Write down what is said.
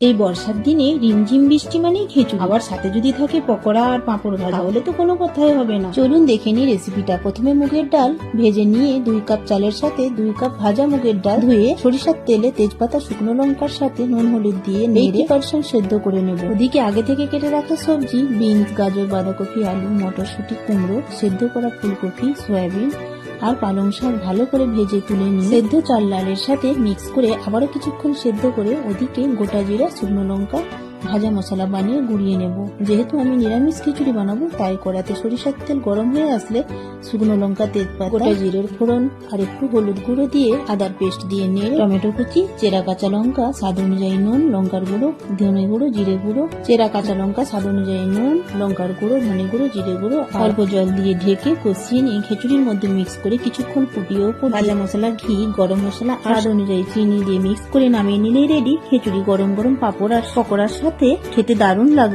এই বর্ষার দিনে রিমঝিম বৃষ্টি মানেই খিচুড়ি, আবার সাথে যদি থাকে পকোড়া আর পাঁপড় ভাজা, তাহলে তো কোনো কথাই হবে না। চলুন দেখে নিই রেসিপিটা। প্রথমে মুগের ডাল ভেজে নিয়ে 2 কাপ চালের সাথে 2 কাপ ভাজা মুগের ডাল ধুয়ে সরিষার তেলে তেজপাতা শুকনো লঙ্কার সাথে নুন হলুদ দিয়ে 80% সেদ্ধ করে নেব। ওদিকে আগে থেকে কেটে রাখা সবজি বিনস, গাজর, বাঁধাকপি, আলু, মটরশুঁটি, কুমড়ো, সেদ্ধ করা ফুলকপি, সয়াবিন আর পালং শাক ভালো করে ভেজে তুলে নিয়ে সেদ্ধ চাল ডালের সাথে মিক্স করে আবারও কিছুক্ষণ সেদ্ধ করে ওদিকে গোটা জিরা, শুকনো লঙ্কা, ভাজা মশলা বানিয়ে গুঁড়িয়ে নেব। যেহেতু আমি নিরামিষ খিচুড়ি বানাবো, তাই কড়াতে সরিষার তেল গরম হয়ে আসলে শুকনো লঙ্কা, তেজপাতা, গোটা জিরের ফোড়ন আর একটু হলুদ গুঁড়ো দিয়ে আদার পেস্ট দিয়ে নিয়ে টমেটো কুচি, চেরা কাঁচা লঙ্কা, স্বাদ অনুযায়ী নুন, লঙ্কার গুঁড়ো, ধনে গুঁড়ো, জিরে গুঁড়ো, চেরা কাঁচা লঙ্কা, স্বাদ অনুযায়ী নুন, লঙ্কার গুঁড়ো, ধনে গুঁড়ো, জিরে গুঁড়ো, অল্প জল দিয়ে ঢেকে কষিয়ে নিয়ে খিচুড়ির মধ্যে মিক্স করে কিছুক্ষণ ফুটিয়ে ভাজা মশলা, ঘি, গরম মশলা আর স্বাদ অনুযায়ী চিনি দিয়ে মিক্স করে নামিয়ে নিলেই রেডি খিচুড়ি। গরম গরম পাঁপড় আর পকোড়ার সাথে খেতে দারুণ লাগে।